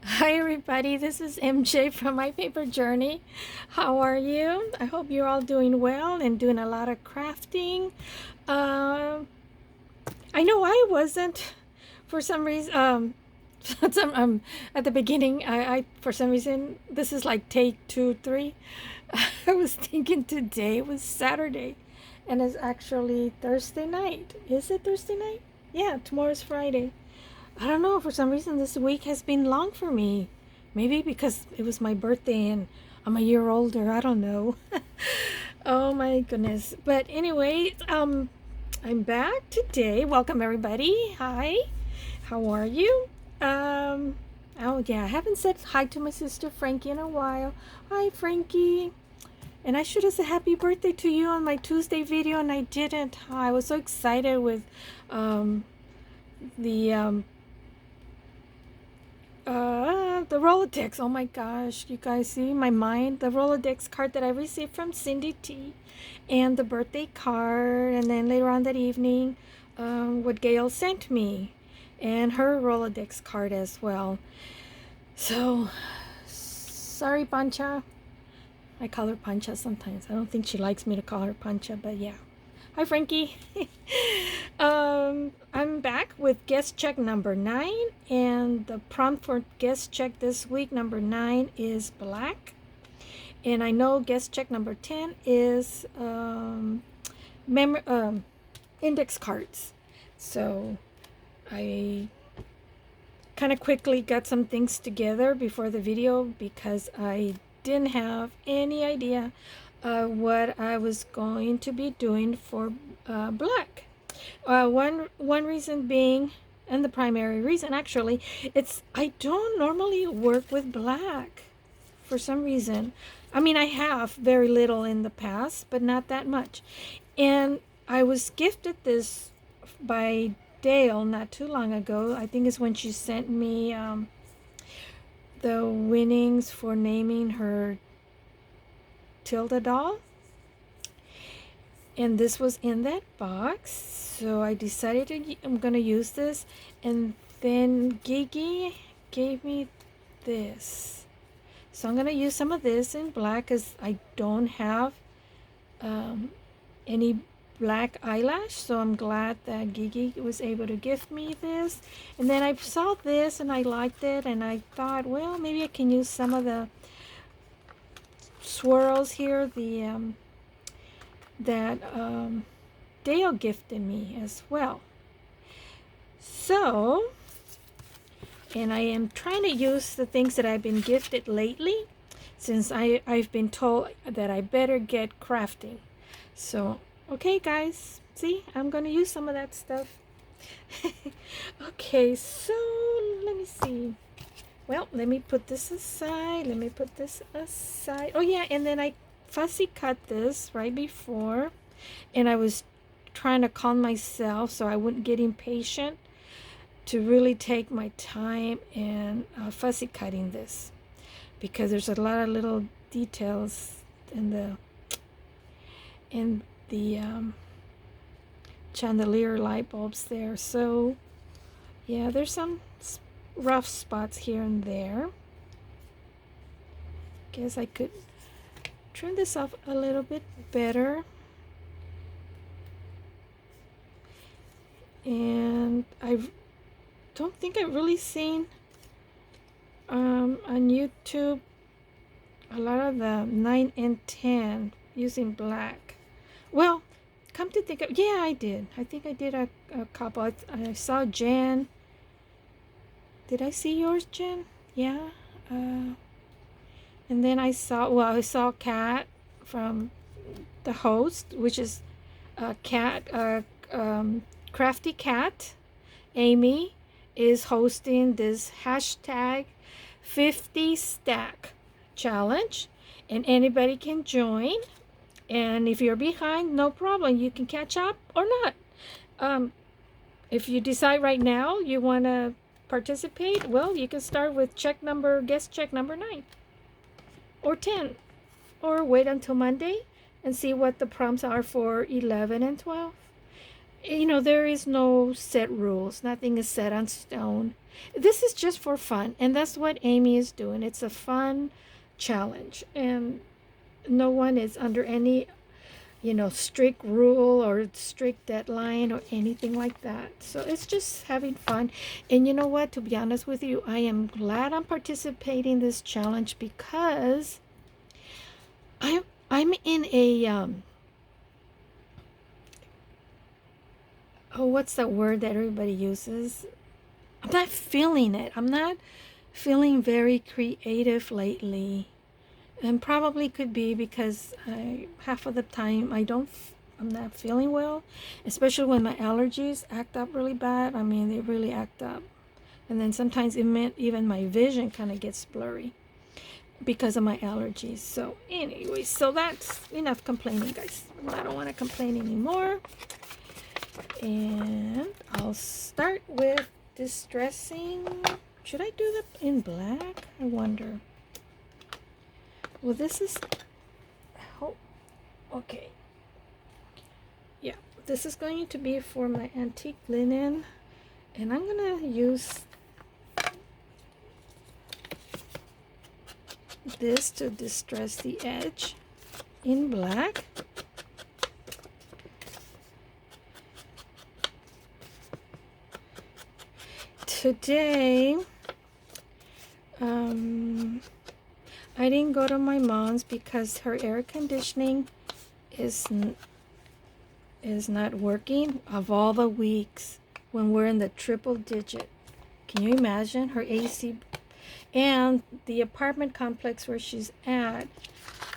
Hi everybody, this is MJ from My Paper Journey. How are you? I hope you're all doing well and doing a lot of crafting. Um, I know I wasn't for some reason. At the beginning, I for some reason this is like take 2, 3. I was thinking today was Saturday, and it's actually Thursday night. Is it Thursday night? Yeah, tomorrow's Friday. I don't know, for some reason this week has been long for me. Maybe because it was my birthday and I'm a year older. I don't know. Oh my goodness. But anyway, I'm back today. Welcome everybody. Hi. How are you? Um oh yeah, I haven't said hi to my sister Frankie in a while. Hi Frankie. And I should have said happy birthday to you on my Tuesday video and I didn't. I was so excited with um the the Rolodex. Oh my gosh, you guys see my mind. The Rolodex card that I received from Cindy T, and the birthday card, and then later on that evening, what Gail sent me, and her Rolodex card as well. So, sorry, Pancha. I call her Pancha sometimes. I don't think she likes me to call her Pancha, but yeah. Hi, Frankie. I'm back with guest check number 9, and the prompt for guest check this week, number 9, is black. And I know guest check number 10 is index cards. So I kind of quickly got some things together before the video because I didn't have any idea what I was going to be doing for black. One reason being, and the primary reason actually, it's I don't normally work with black for some reason. I mean, I have very little in the past, but not that much. And I was gifted this by Dale not too long ago. I think it's when she sent me the winnings for naming her Tilda doll. And this was in that box, so I decided I'm gonna use this. And then Gigi gave me this, so I'm gonna use some of this in black because I don't have any black eyelash, so I'm glad that Gigi was able to gift me this. And then I saw this and I liked it, and I thought, well, maybe I can use some of the swirls here, that Dale gifted me as well. So, and I am trying to use the things that I've been gifted lately, since I've been told that I better get crafting. So, okay guys, see, I'm going to use some of that stuff. Okay, so let me see. Well, let me put this aside. Oh yeah, and then I fussy cut this right before, and I was trying to calm myself so I wouldn't get impatient to really take my time and fussy cutting this, because there's a lot of little details in the chandelier light bulbs there. So yeah, there's some rough spots here and there. Guess I could trim this off a little bit better. And I don't think I've really seen on YouTube a lot of the 9 and 10 using black. Well, come to think of, yeah, I did. I think I did a couple. I saw Jen. Did I see yours, Jen? Yeah. And then I saw Cat from the host, which is Crafty Cat. Amy is hosting this hashtag 50 stack challenge, and anybody can join. And if you're behind, no problem, you can catch up or not. If you decide right now you want to participate, well, you can start with guest check number 9 or 10, or wait until Monday and see what the prompts are for 11 and 12. You know, there is no set rules. Nothing is set on stone. This is just for fun, and that's what Amy is doing. It's a fun challenge, and no one is under any, strict rule or strict deadline or anything like that. So it's just having fun. And you know what? To be honest with you, I am glad I'm participating in this challenge because I'm in a what's that word that everybody uses? I'm not feeling it. I'm not feeling very creative lately. And probably could be because half of the time I'm not feeling well, especially when my allergies act up really bad. I mean, they really act up. And then sometimes even my vision kind of gets blurry because of my allergies. So anyway, so that's enough complaining, guys. I don't want to complain anymore. And I'll start with distressing. Should I do that in black? I wonder. Well, this is, oh, okay. Yeah, this is going to be for my antique linen, and I'm gonna use this to distress the edge in black. Today, I didn't go to my mom's because her air conditioning is not working of all the weeks when we're in the triple digit. Can you imagine her AC? And the apartment complex where she's at,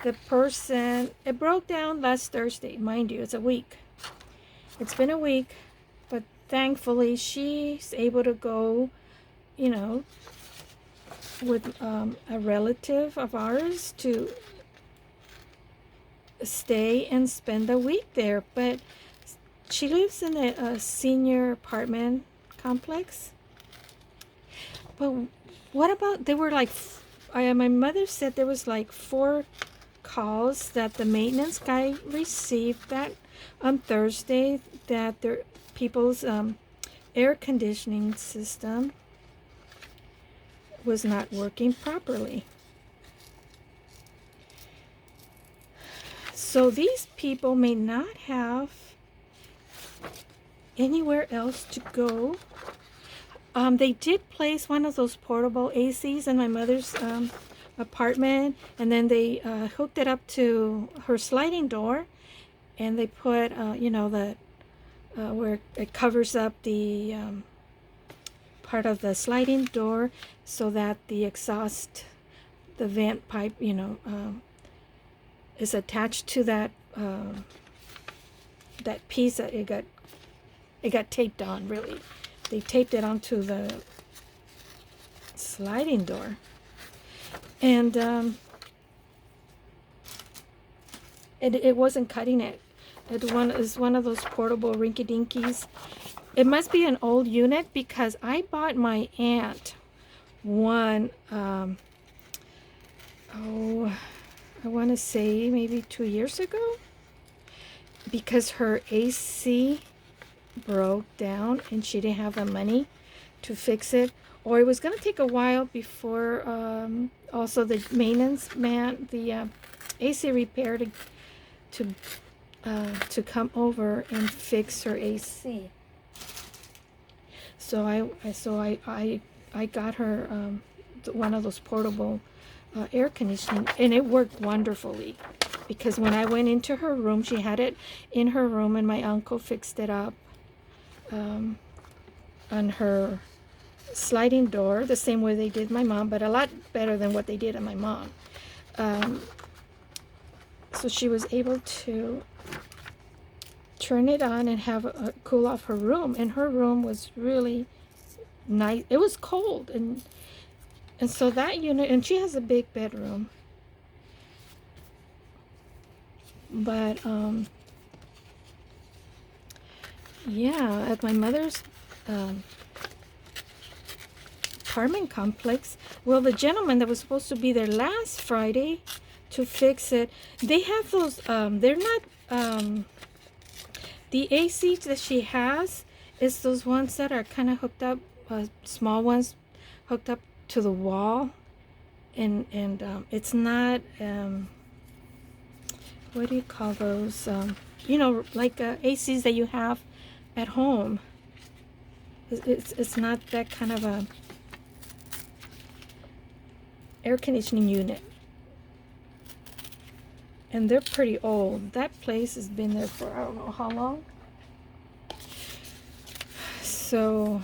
the person, it broke down last Thursday. Mind you, it's a week. It's been a week, but thankfully she's able to go, with a relative of ours to stay and spend the week there. But she lives in a senior apartment complex. But what about, there were like, my mother said there was like 4 calls that the maintenance guy received that on Thursday that their people's air conditioning system was not working properly. So these people may not have anywhere else to go. They did place one of those portable ACs in my mother's apartment, and then they hooked it up to her sliding door, and they put, where it covers up the part of the sliding door so that the exhaust, the vent pipe, is attached to that that piece that it got taped on. Really, they taped it onto the sliding door, and it wasn't cutting it. It is one of those portable rinky-dinkies. It must be an old unit because I bought my aunt one, I want to say maybe 2 years ago, because her AC broke down and she didn't have the money to fix it, or it was going to take a while before also the maintenance man, the AC repair to come over and fix her AC. So I got her one of those portable air conditioning, and it worked wonderfully, because when I went into her room, she had it in her room, and my uncle fixed it up on her sliding door the same way they did my mom, but a lot better than what they did on my mom. So she was able to turn it on and have a cool off her room, and her room was really nice. It was cold, and so that unit, and she has a big bedroom, but yeah, at my mother's apartment complex, well, the gentleman that was supposed to be there last Friday to fix it, they have those they're not the AC that she has is those ones that are kind of hooked up small ones hooked up to the wall, and it's not what do you call those? Like ACs that you have at home. It's not that kind of a air conditioning unit. And they're pretty old. That place has been there for I don't know how long. So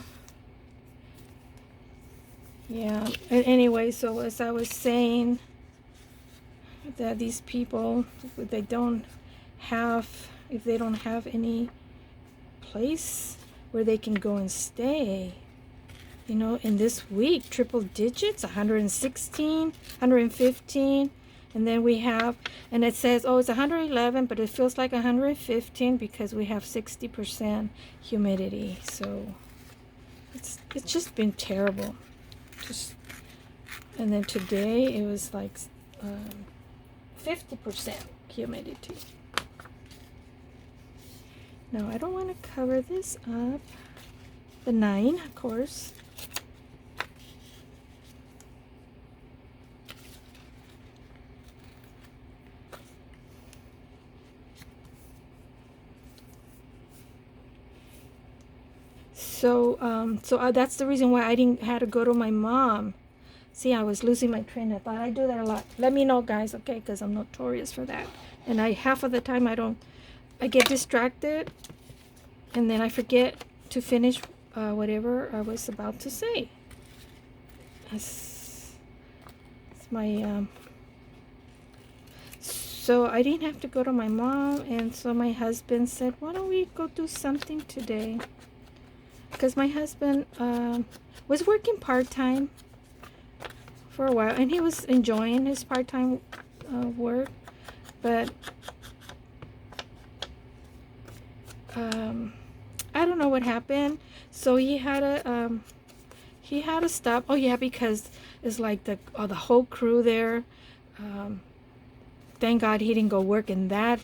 yeah. And anyway, so as I was saying, that these people, if they don't have any place where they can go and stay, in this week, triple digits, 116, 115. And then we have, and it says, oh, it's 111, but it feels like 115 because we have 60% humidity. So it's just been terrible. And then today it was like 50% humidity. Now I don't want to cover this up. The 9, of course. So that's the reason why I didn't have to go to my mom. See, I was losing my train of thought. I do that a lot. Let me know, guys, okay? Because I'm notorious for that. And half of the time I get distracted, and then I forget to finish whatever I was about to say. It's my so I didn't have to go to my mom, and so my husband said, why don't we go do something today? Because my husband was working part-time for a while, and he was enjoying his part-time work, but I don't know what happened. So he had to stop. Oh yeah, because it's like the whole crew there. Thank God he didn't go work in that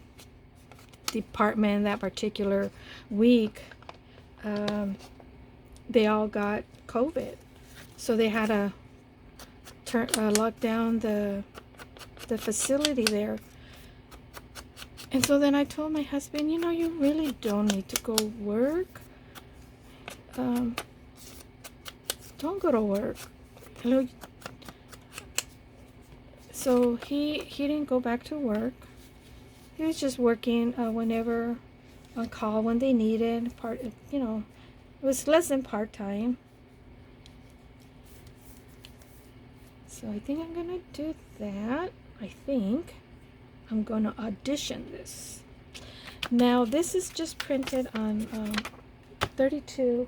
department that particular week. They all got COVID, so they had to lock down the facility there. And so then I told my husband, you really don't need to go work. Don't go to work. So he didn't go back to work. He was just working whenever on call when they needed it was less than part-time. So I think I'm gonna do that. I think I'm gonna audition this. Now this is just printed on 32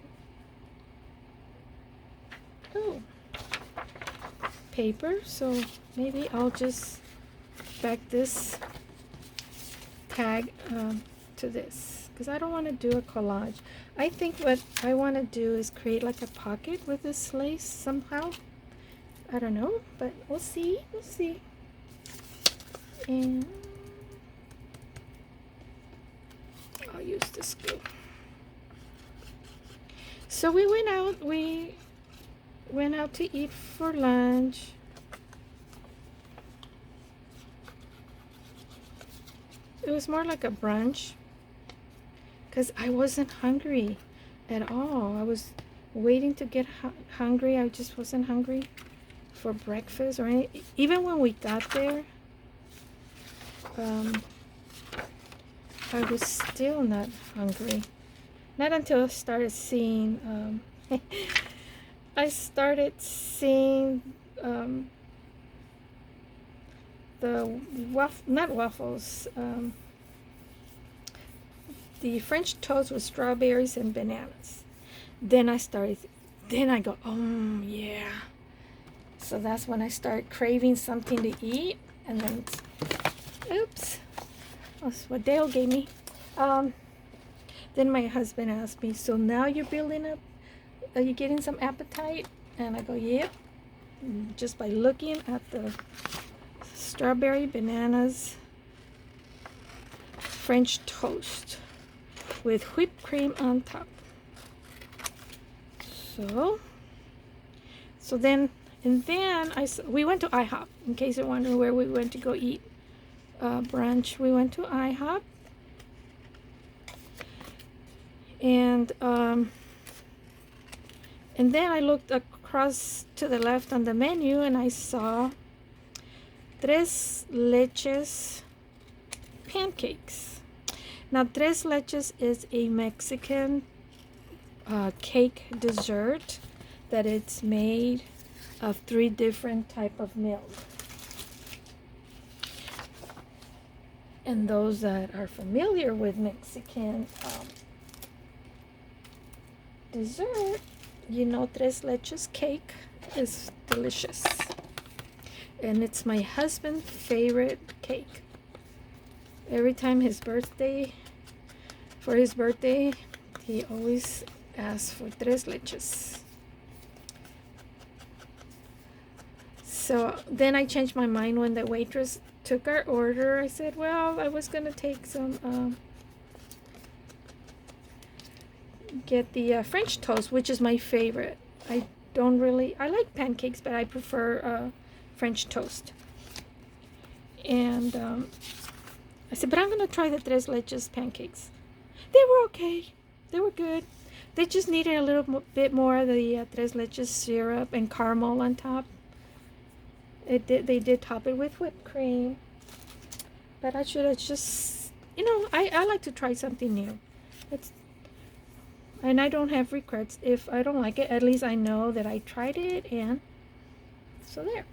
paper, so maybe I'll just back this tag to this, because I don't want to do a collage. I think what I want to do is create like a pocket with this lace somehow. I don't know, but we'll see. And I'll use this glue. So we went out to eat for lunch. It was more like a brunch, because I wasn't hungry at all. I was waiting to get hungry. I just wasn't hungry for breakfast or anything. Even when we got there, I was still not hungry. Not until I started seeing the not waffles, the French toast with strawberries and bananas. Then I go, oh yeah. So that's when I start craving something to eat, and then, oops, that's what Dale gave me. Then my husband asked me, so now you're building up, are you getting some appetite? And I go, yep. Just by looking at the strawberry, bananas, French toast with whipped cream on top. So then, and then we went to IHOP. In case you're wondering where we went to go eat brunch, we went to IHOP. And then I looked across to the left on the menu and I saw tres leches pancakes. Now, tres leches is a Mexican cake dessert that it's made of 3 different type of milk. And those that are familiar with Mexican dessert, you know, tres leches cake is delicious. And it's my husband's favorite cake. Every time for his birthday, he always asks for tres leches. So then I changed my mind when the waitress took our order. I said, well, I was going to take some, get the French toast, which is my favorite. I like pancakes, but I prefer French toast. And I said, but I'm going to try the tres leches pancakes. They were okay. They were good. They just needed a little bit more of the tres leches syrup and caramel on top. They did top it with whipped cream. But I should have just, I like to try something new. And I don't have regrets. If I don't like it, at least I know that I tried it, and so there.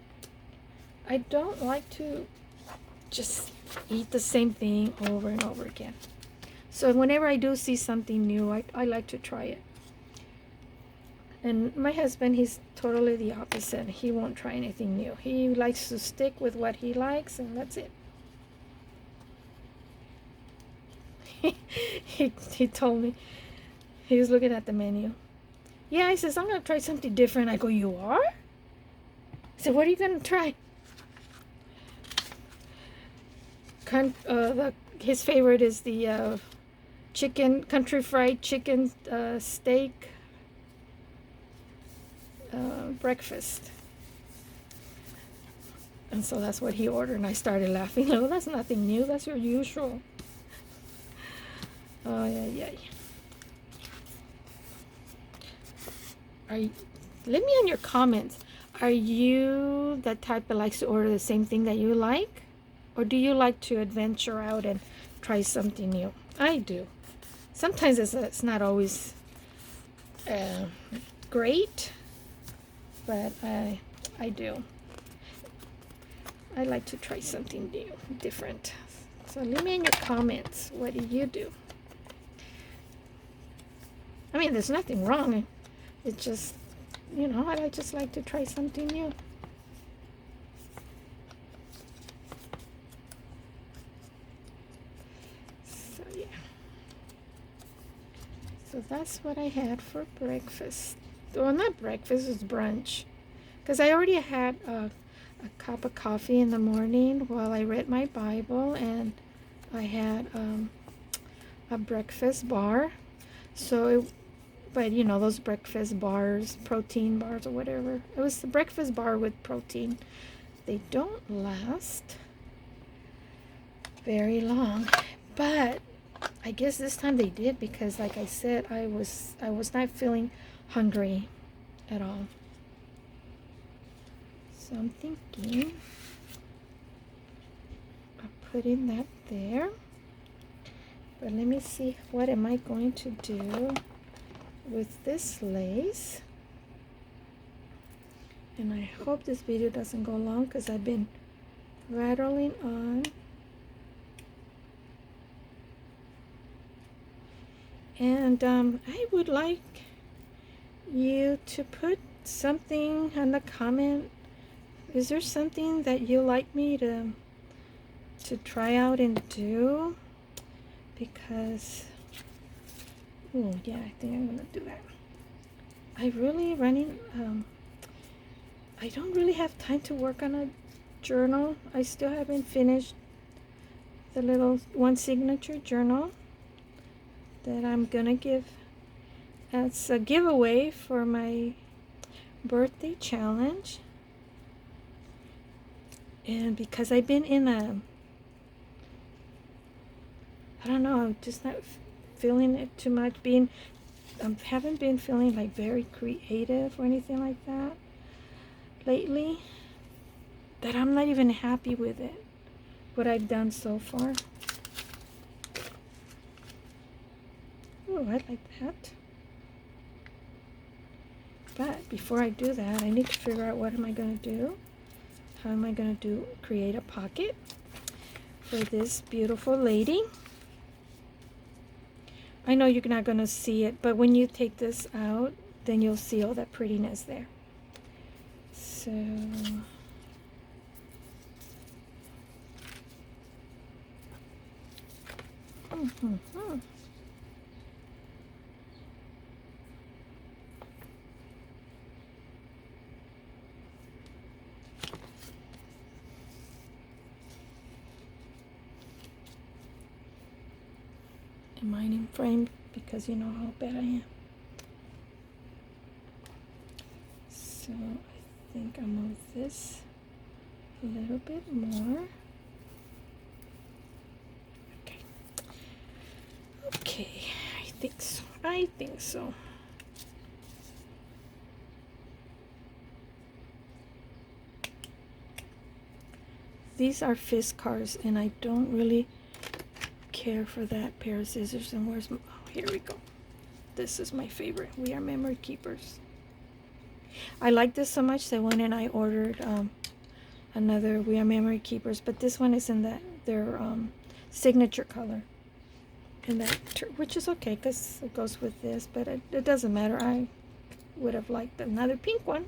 I don't like to just eat the same thing over and over again. So whenever I do see something new, I like to try it. And my husband, he's totally the opposite. He won't try anything new. He likes to stick with what he likes, and that's it. He told me, he was looking at the menu. Yeah, he says, I'm going to try something different. I go, you are? I said, what are you going to try? His favorite is the country fried chicken steak breakfast. And so that's what he ordered, and I started laughing. No, that's nothing new. That's your usual. Oh, yeah. Let me in your comments. Are you the type that likes to order the same thing that you like? Or do you like to adventure out and try something new? I do. Sometimes it's not always great, but I do. I like to try something new, different. So leave me in your comments. What do you do? I mean, there's nothing wrong. It's just, I just like to try something new. So, yeah. So that's what I had for breakfast. Well, not breakfast, it's brunch. Because I already had a cup of coffee in the morning while I read my Bible, and I had a breakfast bar. But those breakfast bars, protein bars or whatever. It was the breakfast bar with protein. They don't last very long, but I guess this time they did, because like I said, I was not feeling hungry at all. So I'm thinking of putting that there. But let me see, what am I going to do with this lace? And I hope this video doesn't go long, because I've been rattling on. And I would like you to put something in the comment. Is there something that you like me to try out and do? Because yeah, I think I'm gonna do that. I don't really have time to work on a journal. I still haven't finished the little one signature journal that I'm gonna give It's a giveaway for my birthday challenge. And because I've been in a, I don't know, I'm just not feeling it too much. Haven't been feeling like very creative or anything like that lately. That I'm not even happy with it, what I've done so far. Oh, I like that. But before I do that, I need to figure out what am I going to do. How am I going to create a pocket for this beautiful lady. I know you're not going to see it, but when you take this out, then you'll see all that prettiness there. So am I in frame? Because you know how bad I am. So I think I'll move this a little bit more. Okay. Okay, I think so. I think so. These are fist cars, and I don't really care for that pair of scissors. And where's my, oh, here we go. This is my favorite. We Are Memory Keepers. I like this so much that I went and I ordered another We Are Memory Keepers, but this one is in their signature color, and that, which is okay because it goes with this, but it doesn't matter. I would have liked another pink one.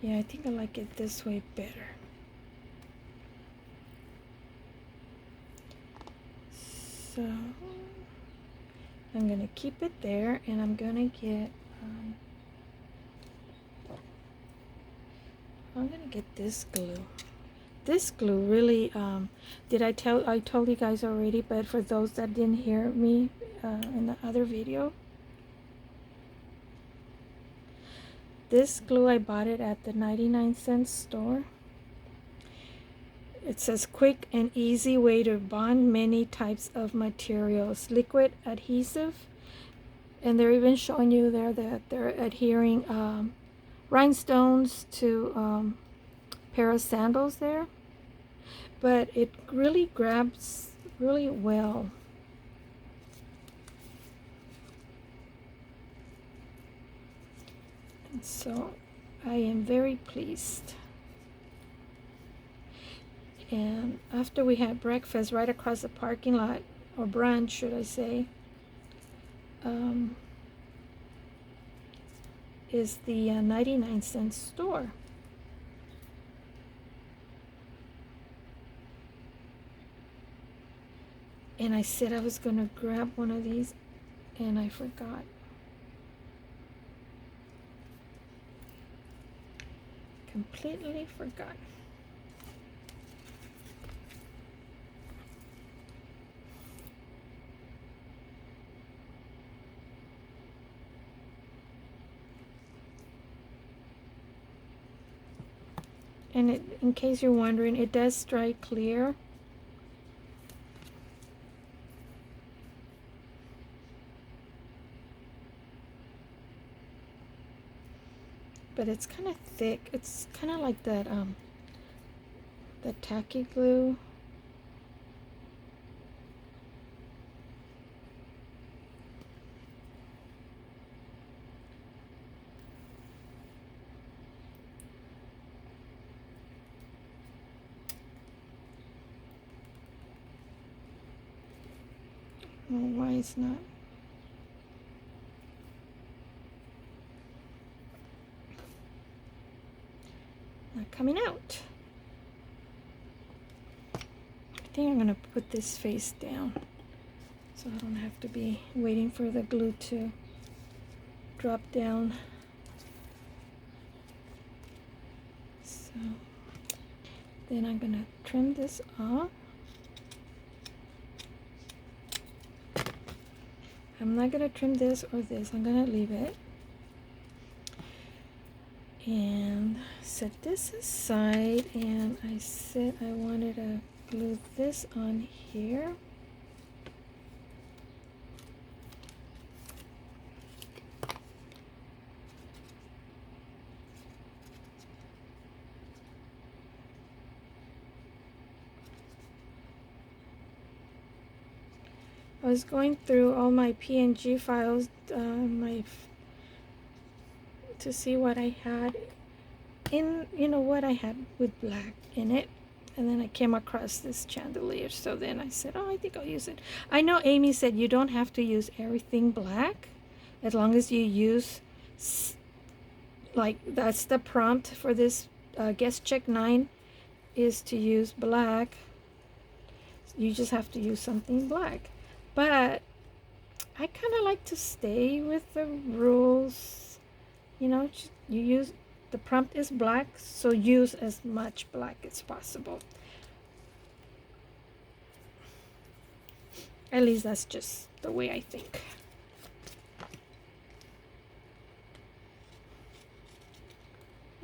Yeah, I think I like it this way better. So I'm going to keep it there, and I'm going to get this glue. This glue really, I told you guys already, but for those that didn't hear me in the other video, this glue, I bought it at the 99-cent store. It says quick and easy way to bond many types of materials. Liquid adhesive. And they're even showing you there that they're adhering rhinestones to a pair of sandals there. But it really grabs really well. And so I am very pleased. And after we had breakfast right across the parking lot, or brunch should I say, is the 99-cent store. And I said I was going to grab one of these, and I forgot. Completely forgot. And in case you're wondering, it does strike clear. But it's kind of thick. It's kind of like that the tacky glue. Oh, why it's not coming out. I think I'm gonna put this face down so I don't have to be waiting for the glue to drop down. So then I'm gonna trim this off. I'm not gonna trim this or this, I'm gonna leave it. And set this aside, and I said I wanted to glue this on here. I was going through all my PNG files, to see what I had in, what I had with black in it. And then I came across this chandelier, so then I said, oh, I think I'll use it. I know Amy said you don't have to use everything black, as long as you use, like, that's the prompt for this guest check 9, is to use black. You just have to use something black. But I kind of like to stay with the rules. You use, the prompt is black, so use as much black as possible. At least that's just the way I think.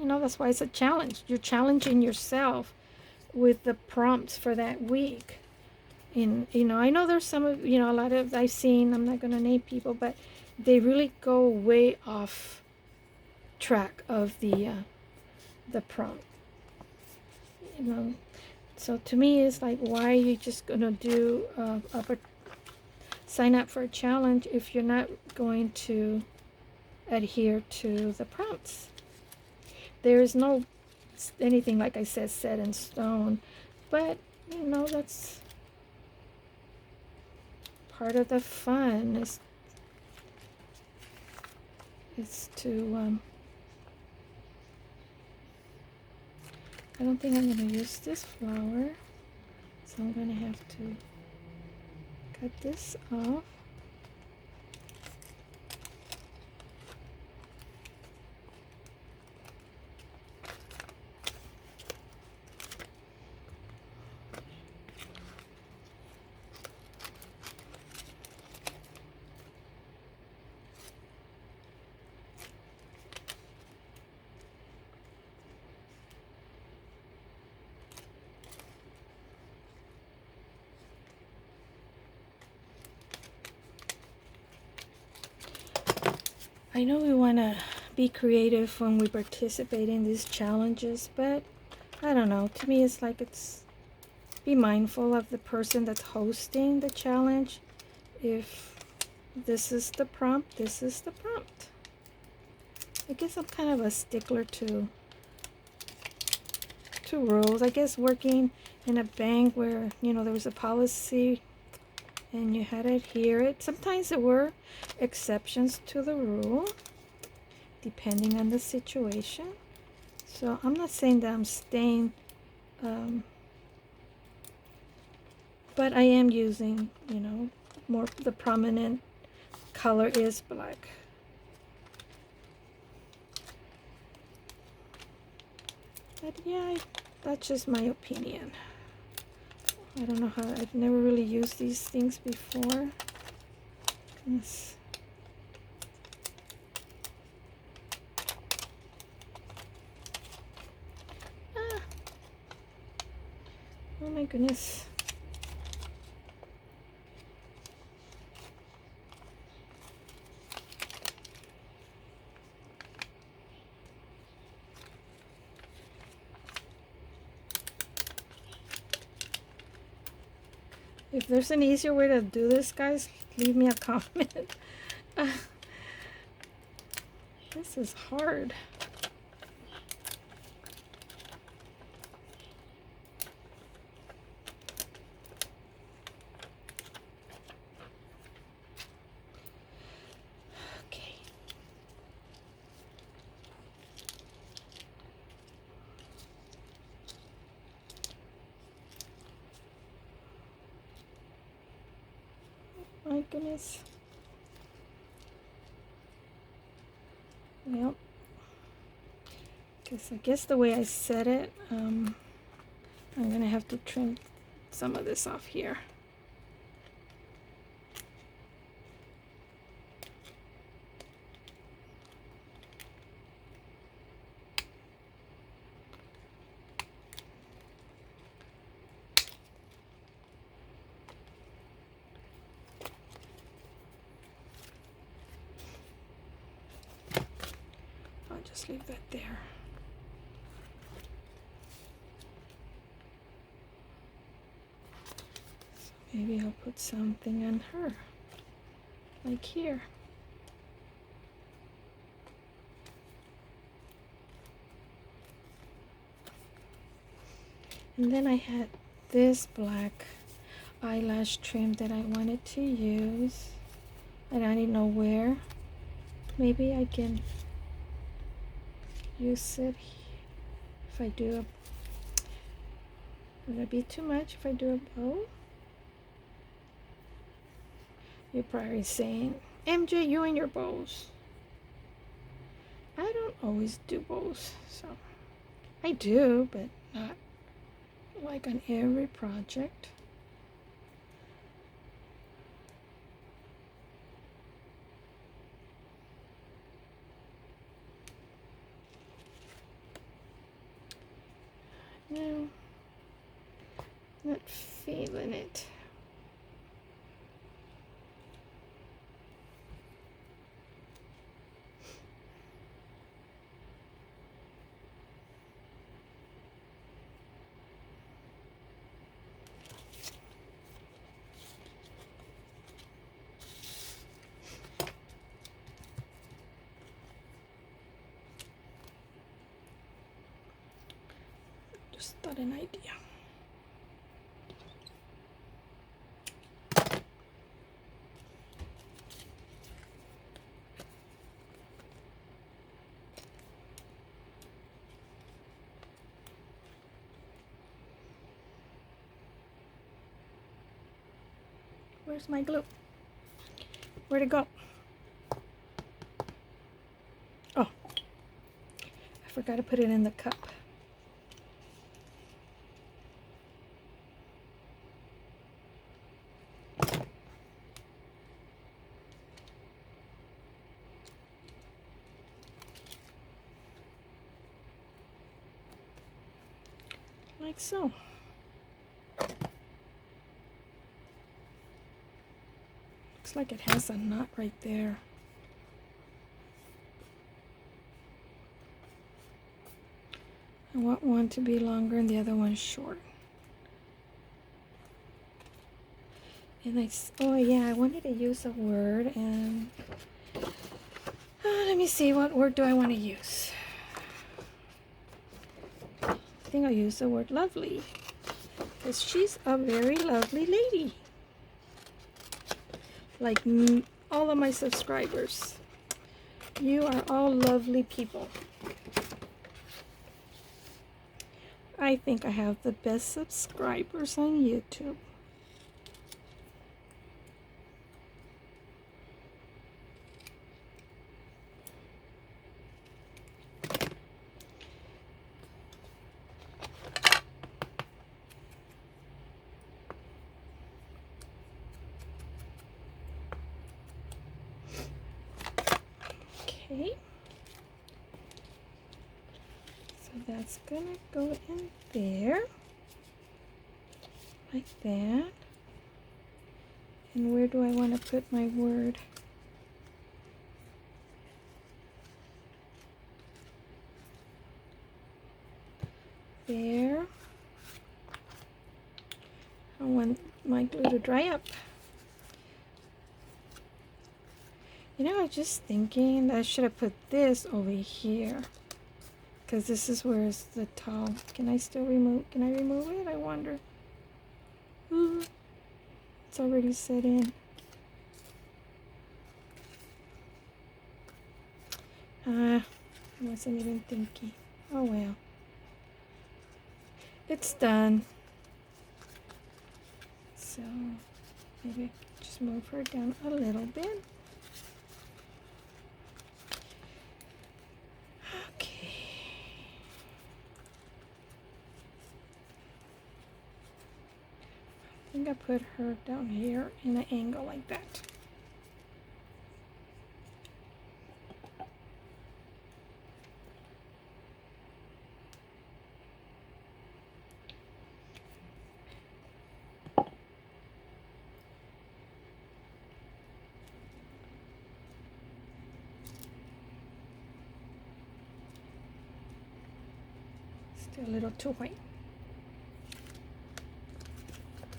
That's why it's a challenge. You're challenging yourself with the prompts for that week. And I know there's some of, a lot of, I've seen, I'm not going to name people, but they really go way off track of the prompt. So to me, it's like, why are you just going to do sign up for a challenge if you're not going to adhere to the prompts? There is no anything, like I said, set in stone, but that's part of the fun, is to I don't think I'm going to use this flower, so I'm going to have to cut this off. I know we want to be creative when we participate in these challenges, but I don't know. To me, it's like, be mindful of the person that's hosting the challenge. If this is the prompt, this is the prompt. I guess I'm kind of a stickler to rules. I guess working in a bank where, there was a policy and you had to adhere it. Sometimes there were exceptions to the rule, depending on the situation. So I'm not saying that I'm staying, but I am using, more, the prominent color is black. But yeah, that's just my opinion. I don't know how, I've never really used these things before. Goodness. Ah. Oh my goodness. If there's an easier way to do this, guys, leave me a comment. This is hard. Okay. My goodness. Well, because I guess the way I said it, I'm gonna have to trim some of this off here. I'll just leave that there. Maybe I'll put something on her, like here. And then I had this black eyelash trim that I wanted to use, and I didn't know where. Maybe I can use it if I do a, would it be too much if I do a bow? You're probably saying, MJ, you and your bows. I don't always do bows, so I do, but not like on every project. No, not feeling it. Just thought an idea. Where's my glue? Where'd it go? Oh, I forgot to put it in the cup. Like so. Looks like it has a knot right there. I want one to be longer and the other one short. And oh yeah, I wanted to use a word, and let me see, what word do I want to use? I think I'll use the word lovely, because she's a very lovely lady. Like all of my subscribers. You are all lovely people. I think I have the best subscribers on YouTube. Okay. So that's gonna go in there. Like that. And where do I want to put my word? There. I want my glue to dry up. You know, I was just thinking that I should have put this over here, because this is where it's the towel. Can I remove it? I wonder. Ooh, it's already set in. I wasn't even thinking. Oh well. It's done. So maybe just move her down a little bit. Okay. I think I put her down here in an angle like that. Still a little too white.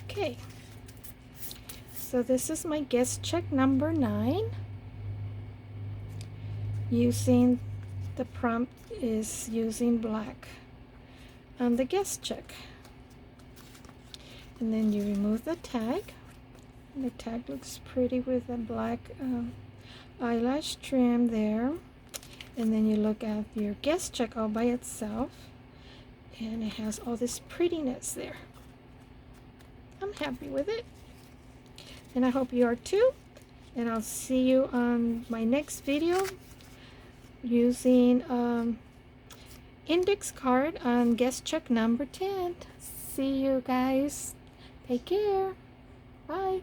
Okay, so this is my guest check number 9. Using the prompt is using black on the guest check. And then you remove the tag. And the tag looks pretty with a black eyelash trim there. And then you look at your guest check all by itself, and it has all this prettiness there. I'm happy with it, and I hope you are too. And I'll see you on my next video using index card on guest check number 10. See you guys. Take care. Bye.